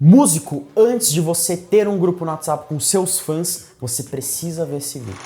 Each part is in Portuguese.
Músico, antes de você ter um grupo no WhatsApp com seus fãs, você precisa ver esse vídeo.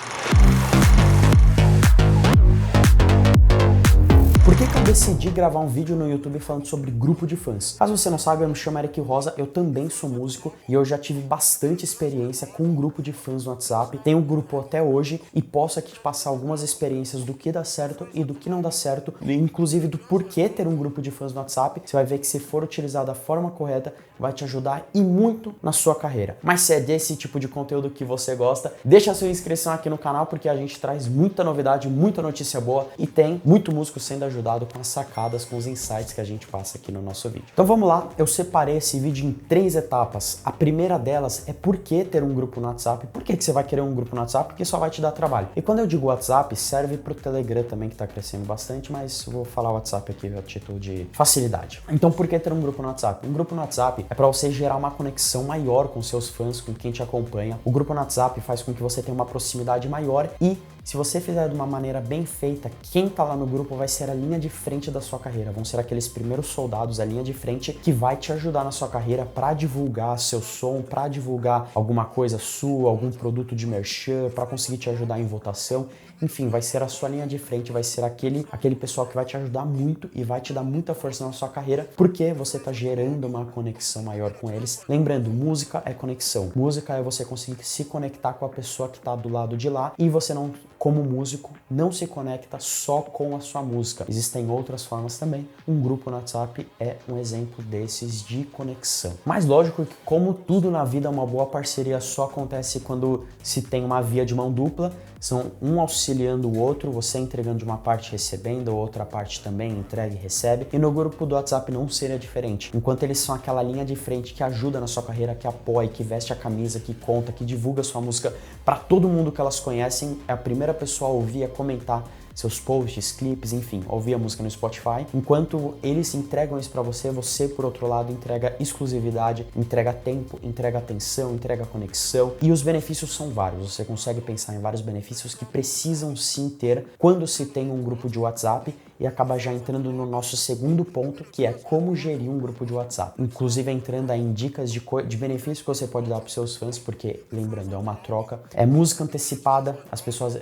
Por que eu decidi gravar um vídeo no YouTube falando sobre grupo de fãs? Caso você não saiba, eu me chamo Eric Rosa, eu também sou músico e eu já tive bastante experiência com um grupo de fãs no WhatsApp. Tenho um grupo até hoje e posso aqui te passar algumas experiências do que dá certo e do que não dá certo, inclusive do porquê ter um grupo de fãs no WhatsApp. Você vai ver que se for utilizado da forma correta, vai te ajudar e muito na sua carreira. Mas se é desse tipo de conteúdo que você gosta, deixa a sua inscrição aqui no canal porque a gente traz muita novidade, muita notícia boa e tem muito músico sendo ajudado com as sacadas, com os insights que a gente passa aqui no nosso vídeo. Então vamos lá, eu separei esse vídeo em 3 etapas. A primeira delas é por que ter um grupo no WhatsApp. Por que você vai querer um grupo no WhatsApp? Porque só vai te dar trabalho. E quando eu digo WhatsApp, serve para o Telegram também, que está crescendo bastante, mas eu vou falar WhatsApp aqui a título de facilidade. Então por que ter um grupo no WhatsApp? Um grupo no WhatsApp é para você gerar uma conexão maior com seus fãs, com quem te acompanha. O grupo no WhatsApp faz com que você tenha uma proximidade maior e se você fizer de uma maneira bem feita, quem tá lá no grupo vai ser a linha de frente da sua carreira. Vão ser aqueles primeiros soldados, a linha de frente que vai te ajudar na sua carreira para divulgar seu som, para divulgar alguma coisa sua, algum produto de merchan, para conseguir te ajudar em votação. Enfim, vai ser a sua linha de frente, vai ser aquele pessoal que vai te ajudar muito e vai te dar muita força na sua carreira, porque você tá gerando uma conexão maior com eles. Lembrando, música é conexão. Música é você conseguir se conectar com a pessoa que tá do lado de lá e você não, como músico, não se conecta só com a sua música. Existem outras formas também. Um grupo no WhatsApp é um exemplo desses de conexão. Mas lógico que, como tudo na vida, uma boa parceria só acontece quando se tem uma via de mão dupla. São um auxiliando o outro, você entregando de uma parte recebendo, a outra parte também entrega e recebe. E no grupo do WhatsApp não seria diferente. Enquanto eles são aquela linha de frente que ajuda na sua carreira, que apoia, que veste a camisa, que conta, que divulga sua música para todo mundo que elas conhecem, é a primeira pessoa a ouvir, a comentar seus posts, clipes, enfim, ouvir a música no Spotify. Enquanto eles entregam isso para você, você, por outro lado, entrega exclusividade, entrega tempo, entrega atenção, entrega conexão. E os benefícios são vários. Você consegue pensar em vários benefícios que precisam sim ter quando se tem um grupo de WhatsApp e acaba já entrando no nosso segundo ponto, que é como gerir um grupo de WhatsApp. Inclusive entrando aí em dicas de benefícios que você pode dar para os seus fãs, porque, lembrando, é uma troca. É música antecipada, as pessoas,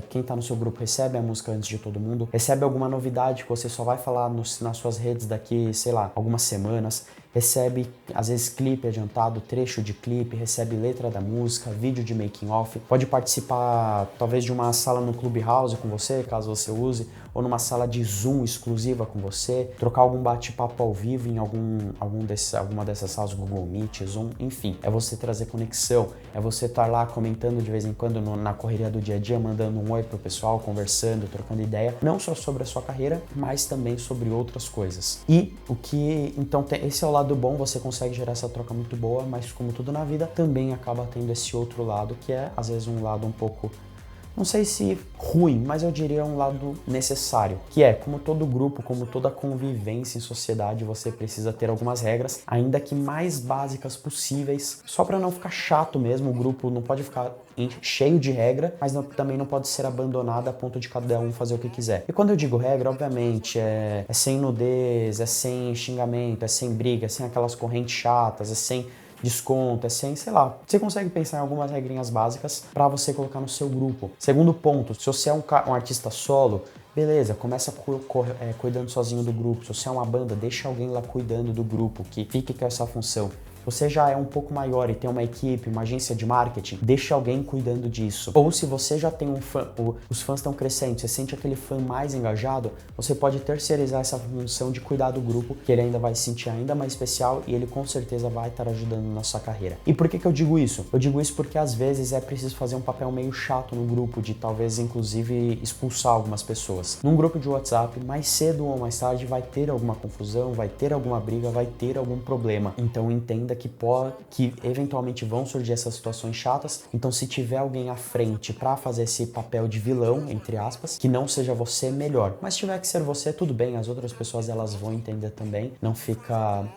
quem tá no seu grupo recebe a música antes de todo mundo, recebe alguma novidade que você só vai falar nas suas redes daqui, sei lá, algumas semanas, recebe às vezes clipe adiantado, trecho de clipe, recebe letra da música, vídeo de making off, pode participar talvez de uma sala no Clubhouse com você, caso você use, ou numa sala de Zoom exclusiva com você, trocar algum bate-papo ao vivo em alguma dessas salas, Google Meet, Zoom, enfim. É você trazer conexão, é você estar lá comentando de vez em quando na correria do dia a dia, mandando um oi pro pessoal, conversando, trocando ideia, não só sobre a sua carreira, mas também sobre outras coisas. E então esse é o lado bom, você consegue gerar essa troca muito boa, mas como tudo na vida, também acaba tendo esse outro lado, que é às vezes um lado um pouco, não sei se ruim, mas eu diria um lado necessário, que é, como todo grupo, como toda convivência em sociedade, você precisa ter algumas regras, ainda que mais básicas possíveis, só para não ficar chato mesmo. O grupo não pode ficar cheio de regra, mas também não pode ser abandonado a ponto de cada um fazer o que quiser. E quando eu digo regra, obviamente, é sem nudez, é sem xingamento, é sem briga, é sem aquelas correntes chatas, é sem desconto, é sem, sei lá. Você consegue pensar em algumas regrinhas básicas para você colocar no seu grupo. Segundo ponto, se você é um artista solo, beleza, começa cuidando sozinho do grupo. Se você é uma banda, deixa alguém lá cuidando do grupo, que fique com essa função. Se você já é um pouco maior e tem uma equipe, uma agência de marketing, deixa alguém cuidando disso. Ou se você já tem um fã, os fãs estão crescendo, você sente aquele fã mais engajado, você pode terceirizar essa função de cuidar do grupo, que ele ainda vai se sentir ainda mais especial e ele com certeza vai estar ajudando na sua carreira. E por que eu digo isso? Eu digo isso porque às vezes é preciso fazer um papel meio chato no grupo, de talvez inclusive expulsar algumas pessoas. Num grupo de WhatsApp, mais cedo ou mais tarde vai ter alguma confusão, vai ter alguma briga, vai ter algum problema. Então entenda que eventualmente vão surgir essas situações chatas. Então se tiver alguém à frente para fazer esse papel de vilão, entre aspas, que não seja você, melhor. Mas se tiver que ser você, tudo bem, as outras pessoas elas vão entender também. Não fica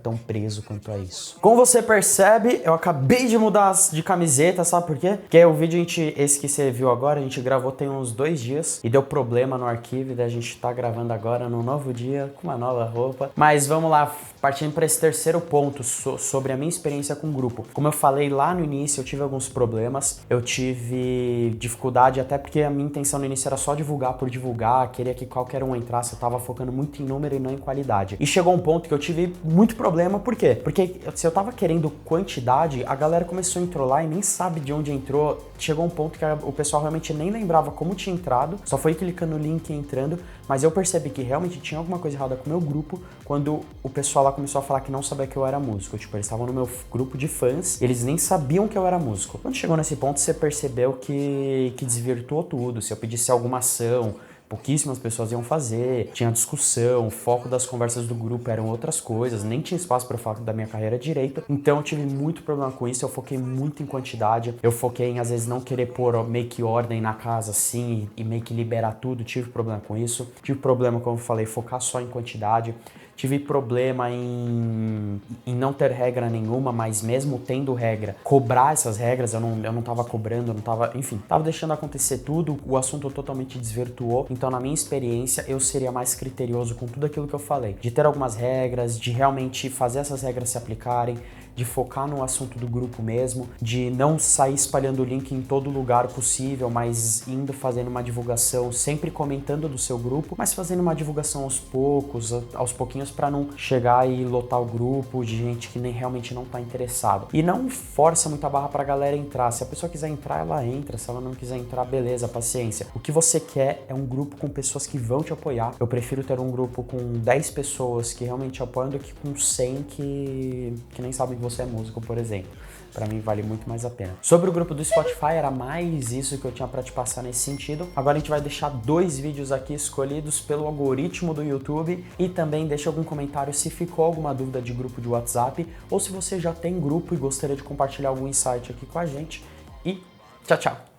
tão preso quanto a isso. Como você percebe, eu acabei de mudar de camiseta, sabe por quê? Porque o vídeo, esse que você viu agora, a gente gravou tem uns 2 dias e deu problema no arquivo, e daí a gente tá gravando agora num novo dia, com uma nova roupa. Mas vamos lá, Partindo para esse terceiro ponto sobre a minha experiência com o grupo. Como eu falei lá no início, eu tive alguns problemas, eu tive dificuldade, até porque a minha intenção no início era só divulgar por divulgar, queria que qualquer um entrasse, eu tava focando muito em número e não em qualidade. E chegou um ponto que eu tive muito problema, por quê? Porque se eu tava querendo quantidade, a galera começou a entrolar e nem sabe de onde entrou. Chegou um ponto que o pessoal realmente nem lembrava como tinha entrado, só foi clicando no link e entrando, mas eu percebi que realmente tinha alguma coisa errada com o meu grupo quando o pessoal lá começou a falar que não sabia que eu era músico. Tipo, eles estavam no meu grupo de fãs, eles nem sabiam que eu era músico. Quando chegou nesse ponto, você percebeu que desvirtuou tudo. Se eu pedisse alguma ação, pouquíssimas pessoas iam fazer, tinha discussão, o foco das conversas do grupo eram outras coisas, nem tinha espaço para falar da minha carreira direito, então eu tive muito problema com isso, eu foquei muito em quantidade, eu foquei em às vezes não querer pôr meio que ordem na casa assim e meio que liberar tudo, tive problema com isso, tive problema, como eu falei, focar só em quantidade, tive problema em não ter regra nenhuma, mas mesmo tendo regra, cobrar essas regras, eu não tava cobrando, eu não tava, enfim, tava deixando acontecer tudo, o assunto totalmente desvirtuou. Então, na minha experiência, eu seria mais criterioso com tudo aquilo que eu falei, de ter algumas regras, de realmente fazer essas regras se aplicarem, de focar no assunto do grupo mesmo, de não sair espalhando o link em todo lugar possível, mas indo fazendo uma divulgação, sempre comentando do seu grupo, mas fazendo uma divulgação aos poucos, aos pouquinhos, para não chegar e lotar o grupo de gente que nem realmente não tá interessado. E não força muito a barra pra galera entrar. Se a pessoa quiser entrar, ela entra. Se ela não quiser entrar, beleza, paciência. O que você quer é um grupo com pessoas que vão te apoiar. Eu prefiro ter um grupo com 10 pessoas que realmente te apoiam do que com 100 que nem sabem que você é músico, por exemplo. Pra mim vale muito mais a pena. Sobre o grupo do Spotify, era mais isso que eu tinha pra te passar nesse sentido. Agora a gente vai deixar 2 vídeos aqui escolhidos pelo algoritmo do YouTube e também deixa algum comentário se ficou alguma dúvida de grupo de WhatsApp ou se você já tem grupo e gostaria de compartilhar algum insight aqui com a gente. E tchau, tchau!